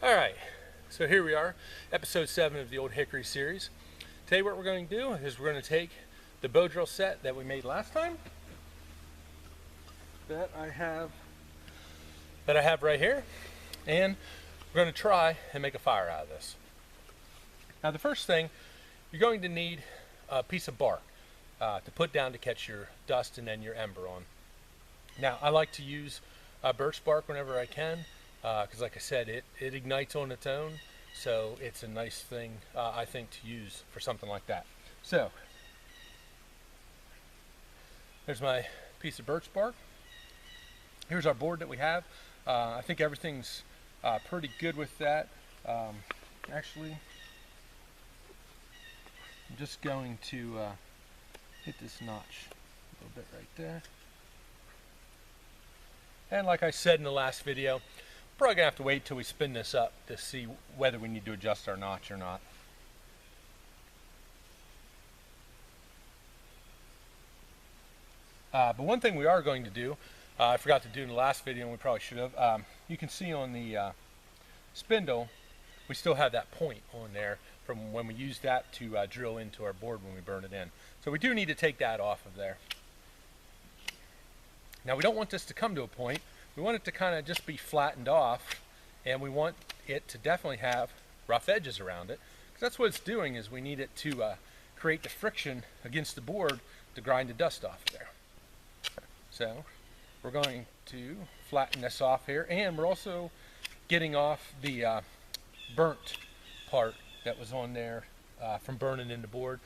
Alright, so here we are, episode 7 of the Old Hickory series. Today what we're going to do is we're going to take the bow drill set that we made last time, that I have right here, and we're going to try and make a fire out of this. Now the first thing, you're going to need a piece of bark to put down to catch your dust and then your ember on. Now I like to use birch bark whenever I can, because like I said, it ignites on its own, so it's a nice thing I think to use for something like that. So there's my piece of birch bark. Here's our board that we have. I think everything's pretty good with that. Actually, I'm just going to hit this notch a little bit right there. And like I said in the last video, probably gonna have to wait till we spin this up to see whether we need to adjust our notch or not. But one thing we are going to do, I forgot to do in the last video and we probably should have, you can see on the spindle we still have that point on there from when we used that to drill into our board when we burn it in. So we do need to take that off of there. Now we don't want this to come to a point. We want it to kind of just be flattened off, and we want it to definitely have rough edges around it, because that's what it's doing, is we need it to create the friction against the board to grind the dust off of there. So we're going to flatten this off here, and we're also getting off the burnt part that was on there from burning in the board.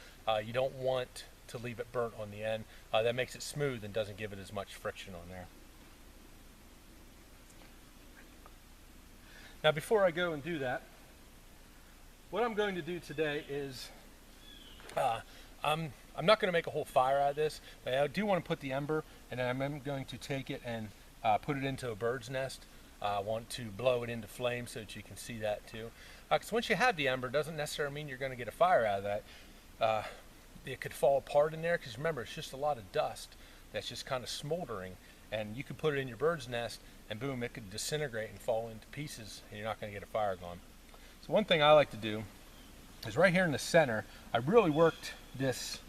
You don't want to leave it burnt on the end. That makes it smooth and doesn't give it as much friction on there. Now before I go and do that, what I'm going to do today is I'm not going to make a whole fire out of this, but I do want to put the ember, and then I'm going to take it and put it into a bird's nest. I want to blow it into flame so that you can see that too. Because once you have the ember, it doesn't necessarily mean you're going to get a fire out of that. It could fall apart in there, because remember, it's just a lot of dust that's just kind of smoldering, and you could put it in your bird's nest and boom, it could disintegrate and fall into pieces, and you're not going to get a fire going. So one thing I like to do is right here in the center, I really worked this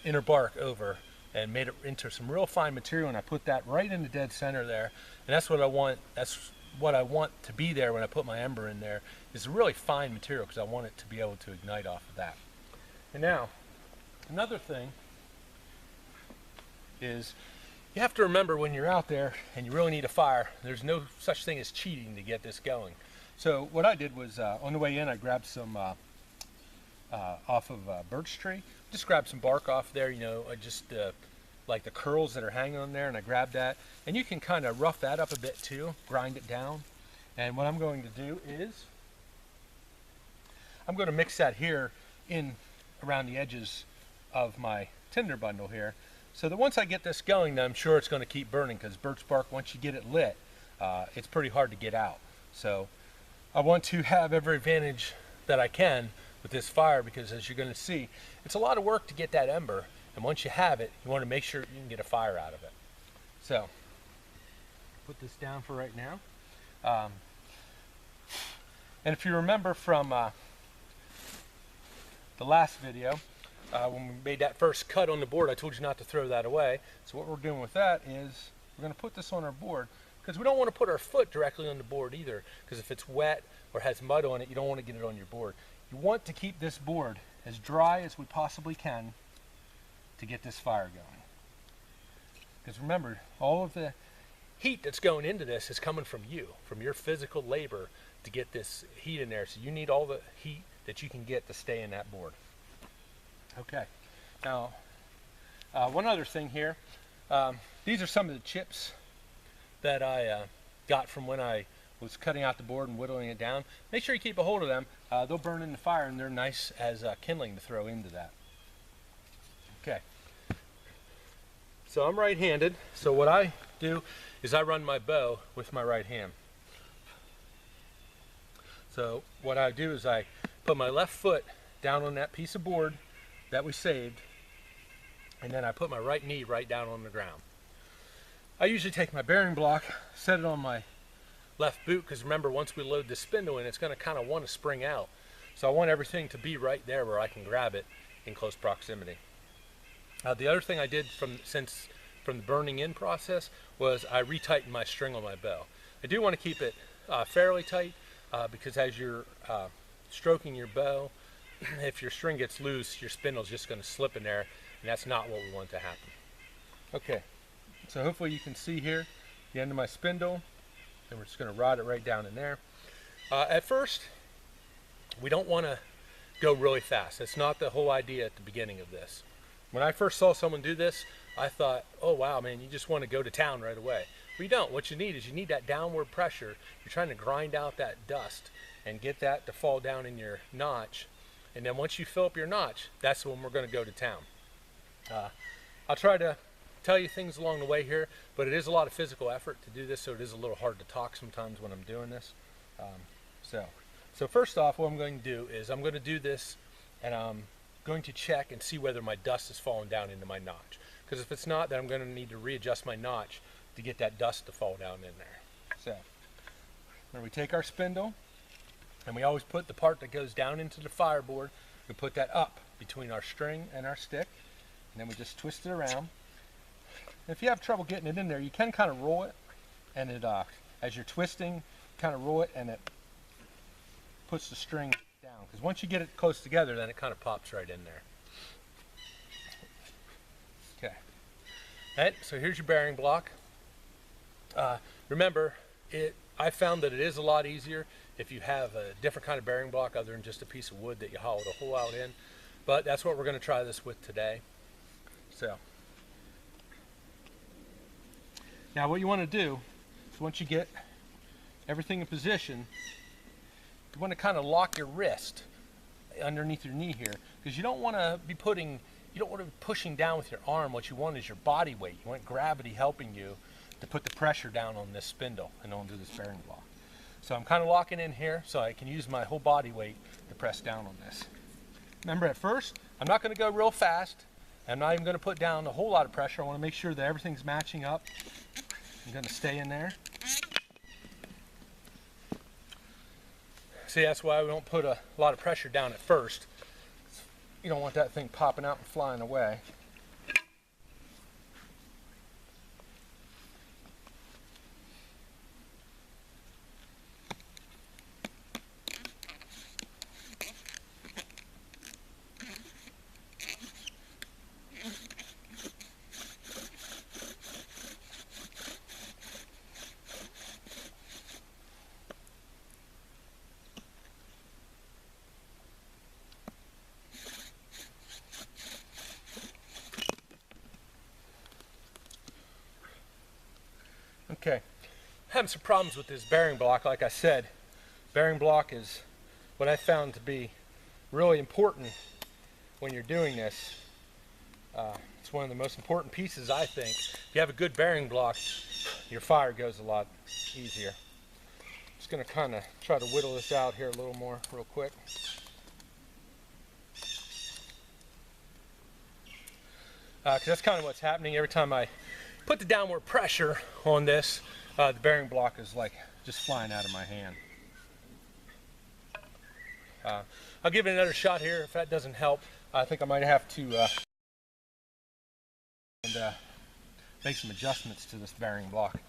inner bark over and made it into some real fine material, and I put that right in the dead center there, and that's what I want. That's what I want to be there when I put my ember in there. It's a really fine material because I want it to be able to ignite off of that. And now another thing is, you have to remember when you're out there and you really need a fire, there's no such thing as cheating to get this going. So what I did was, on the way in, I grabbed some off of a birch tree. Just grabbed some bark off there, you know, just like the curls that are hanging on there, and I grabbed that. And you can kind of rough that up a bit too, grind it down. And what I'm going to do is, I'm going to mix that here in around the edges of my tinder bundle here, so that once I get this going, I'm sure it's going to keep burning, because birch bark, once you get it lit, it's pretty hard to get out. So I want to have every advantage that I can with this fire, because as you're going to see, it's a lot of work to get that ember, and once you have it, you want to make sure you can get a fire out of it. So put this down for right now. And if you remember from the last video, when we made that first cut on the board, I told you not to throw that away. So what we're doing with that is we're going to put this on our board, because we don't want to put our foot directly on the board either, because if it's wet or has mud on it, you don't want to get it on your board. You want to keep this board as dry as we possibly can to get this fire going. Because remember, all of the heat that's going into this is coming from you, from your physical labor to get this heat in there. So you need all the heat that you can get to stay in that board. Okay, now one other thing here, these are some of the chips that I got from when I was cutting out the board and whittling it down. Make sure you keep a hold of them. They'll burn in the fire, and they're nice as kindling to throw into that. Okay, so I'm right-handed, so what I do is I run my bow with my right hand. So what I do is I put my left foot down on that piece of board that we saved, and then I put my right knee right down on the ground. I usually take my bearing block, set it on my left boot, because remember, once we load the spindle in, it's going to kind of want to spring out. So I want everything to be right there where I can grab it in close proximity. The other thing I did from the burning in process was I retightened my string on my bow. I do want to keep it fairly tight because as you're stroking your bow, if your string gets loose, your spindle's just going to slip in there, and that's not what we want to happen. Okay, so hopefully you can see here the end of my spindle, and we're just going to rod it right down in there. At first, we don't want to go really fast. That's not the whole idea at the beginning of this. When I first saw someone do this, I thought, oh wow, man, you just want to go to town right away. But you don't. What you need is you need that downward pressure. You're trying to grind out that dust and get that to fall down in your notch. And then once you fill up your notch, that's when we're going to go to town. I'll try to tell you things along the way here, but it is a lot of physical effort to do this, so it is a little hard to talk sometimes when I'm doing this. So first off, what I'm going to do is I'm going to do this, and I'm going to check and see whether my dust is falling down into my notch. Because if it's not, then I'm going to need to readjust my notch to get that dust to fall down in there. So, when we take our spindle, and we always put the part that goes down into the fireboard, we put that up between our string and our stick, and then we just twist it around. And if you have trouble getting it in there, you can kind of roll it, and it, as you're twisting, kind of roll it, and it puts the string down. Because once you get it close together, then it kind of pops right in there. Okay. And so here's your bearing block. Remember, I found that it is a lot easier if you have a different kind of bearing block other than just a piece of wood that you hollowed a hole out in. But that's what we're going to try this with today. So, now what you want to do is once you get everything in position, you want to kind of lock your wrist underneath your knee here, because you don't want to be pushing down with your arm. What you want is your body weight. You want gravity helping you to put the pressure down on this spindle and onto this bearing block. So I'm kind of locking in here so I can use my whole body weight to press down on this. Remember, at first, I'm not going to go real fast. I'm not even going to put down a whole lot of pressure. I want to make sure that everything's matching up. I'm going to stay in there. See, that's why we don't put a lot of pressure down at first. You don't want that thing popping out and flying away. Okay, having some problems with this bearing block. Like I said, bearing block is what I found to be really important when you're doing this. It's one of the most important pieces, I think. If you have a good bearing block, your fire goes a lot easier. Just going to kind of try to whittle this out here a little more real quick. Because that's kind of what's happening every time I put the downward pressure on this. The bearing block is like just flying out of my hand. I'll give it another shot here. If that doesn't help, I think I might have to make some adjustments to this bearing block.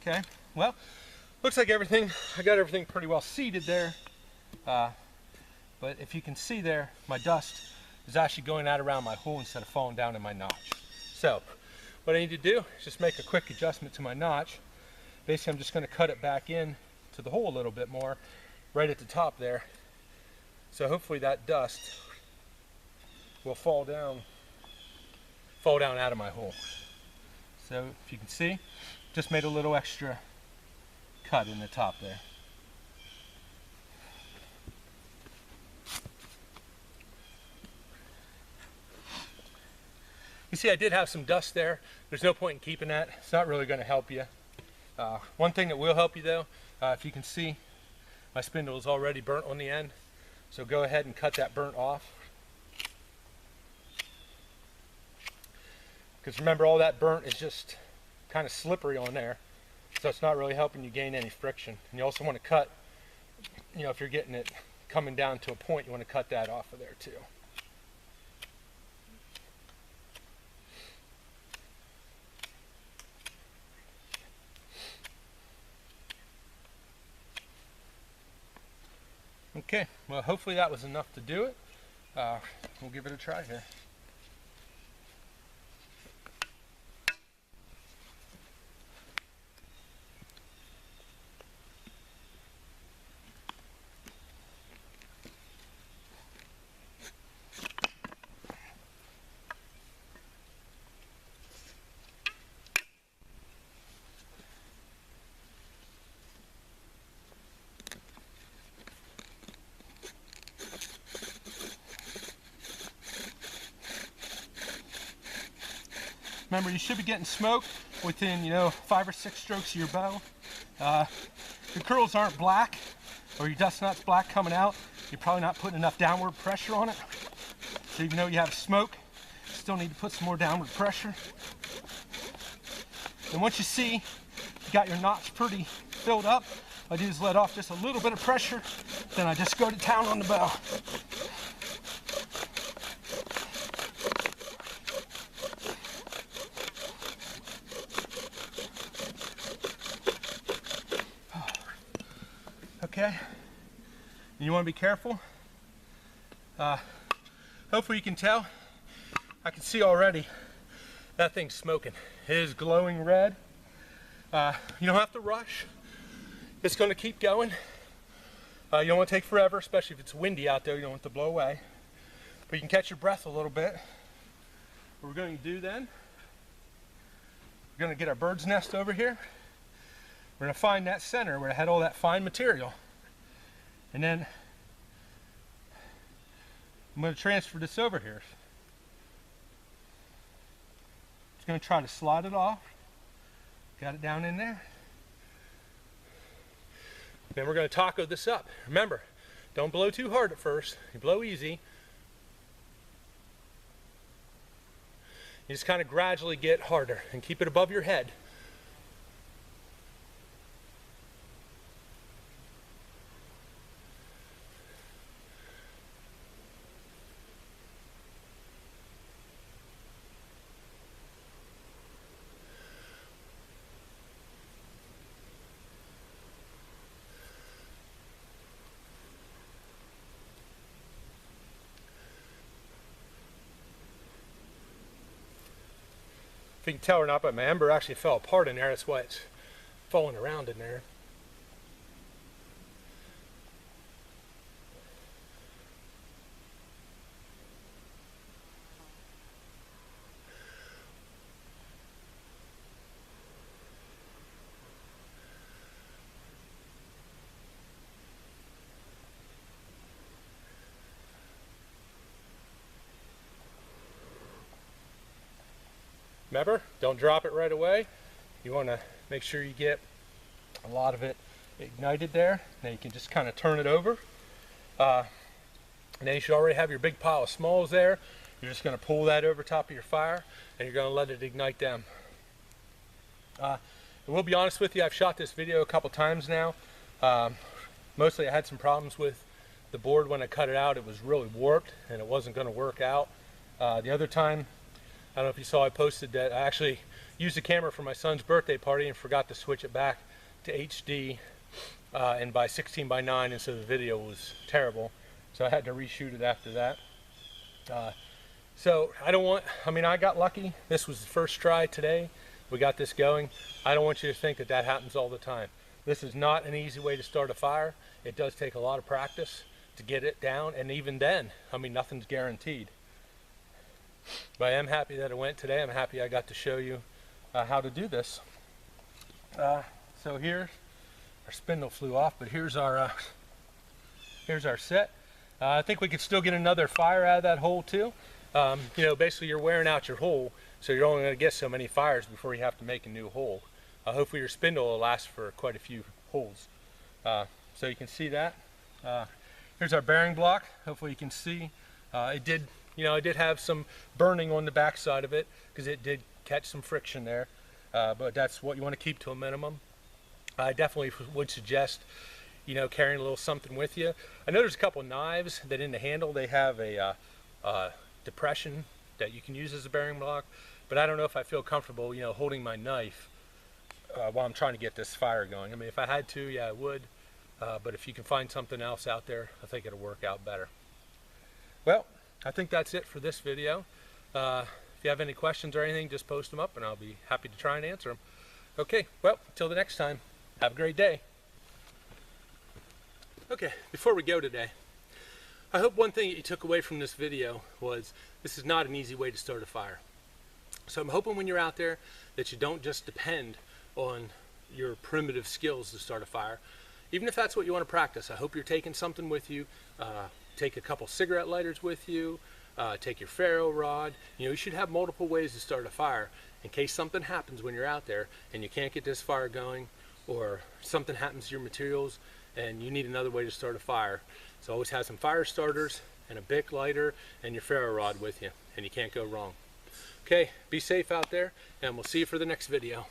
Okay, well, looks like I got everything pretty well seated there. But if you can see there, my dust is actually going out around my hole instead of falling down in my notch. So, what I need to do is just make a quick adjustment to my notch. Basically, I'm just going to cut it back in to the hole a little bit more, right at the top there. So hopefully that dust will fall down out of my hole. So if you can see, just made a little extra cut in the top there. see I did have some dust there. There's no point in keeping that. It's not really going to help you. One thing that will help you though, if you can see, my spindle is already burnt on the end. So go ahead and cut that burnt off. Because remember, all that burnt is just kind of slippery on there. So it's not really helping you gain any friction. And you also want to cut, you know, if you're getting it coming down to a point, you want to cut that off of there too. Okay, well hopefully that was enough to do it. We'll give it a try here. Remember, you should be getting smoke within, 5 or 6 strokes of your bow. Your curls aren't black, or your dust nut's black coming out. You're probably not putting enough downward pressure on it. So even though you have smoke, you still need to put some more downward pressure. And once you see you got your knots pretty filled up, all I do is let off just a little bit of pressure, then I just go to town on the bow. Okay, and you want to be careful. Hopefully you can tell. I can see already that thing's smoking. It is glowing red. You don't have to rush. It's going to keep going. You don't want to take forever, especially if it's windy out there. You don't want it to blow away. But you can catch your breath a little bit. What we're going to do then, we're going to get our bird's nest over here. We're going to find that center where it had all that fine material. And then I'm going to transfer this over here. Just going to try to slide it off. Got it down in there. Then we're going to taco this up. Remember, don't blow too hard at first. You blow easy. You just kind of gradually get harder and keep it above your head. If you can tell or not, but my ember actually fell apart in there. That's why it's falling around in there. Remember, don't drop it right away. You want to make sure you get a lot of it ignited there. Now you can just kind of turn it over. And then you should already have your big pile of smalls there. You're just going to pull that over top of your fire and you're going to let it ignite them. I will be honest with you, I've shot this video a couple times now. Mostly I had some problems with the board when I cut it out. It was really warped and it wasn't going to work out. The other time, I don't know if you saw, I posted that I actually used the camera for my son's birthday party and forgot to switch it back to HD and by 16:9, and so the video was terrible. So I had to reshoot it after that. So I got lucky. This was the first try today. We got this going. I don't want you to think that that happens all the time. This is not an easy way to start a fire. It does take a lot of practice to get it down, and even then, nothing's guaranteed. But I am happy that it went today. I'm happy I got to show you how to do this. So here, our spindle flew off, but here's our set. I think we could still get another fire out of that hole too. Basically you're wearing out your hole So you're only going to get so many fires before you have to make a new hole. Hopefully your spindle will last for quite a few holes. So you can see that. Here's our bearing block. Hopefully you can see. It did have some burning on the back side of it because it did catch some friction there. But that's what you want to keep to a minimum. I definitely would suggest, carrying a little something with you. I know there's a couple knives that in the handle they have a depression that you can use as a bearing block, but I don't know if I feel comfortable, holding my knife while I'm trying to get this fire going. I mean, if I had to, yeah, I would. But if you can find something else out there, I think it'll work out better. Well, I think that's it for this video. If you have any questions or anything, just post them up and I'll be happy to try and answer them. Okay, well, until the next time, have a great day. Okay, before we go today, I hope one thing that you took away from this video was this is not an easy way to start a fire. So I'm hoping when you're out there that you don't just depend on your primitive skills to start a fire. Even if that's what you want to practice, I hope you're taking something with you. Take a couple cigarette lighters with you. Take your ferro rod. You should have multiple ways to start a fire in case something happens when you're out there and you can't get this fire going, or something happens to your materials and you need another way to start a fire. So always have some fire starters and a Bic lighter and your ferro rod with you, and you can't go wrong. Okay, be safe out there, and we'll see you for the next video.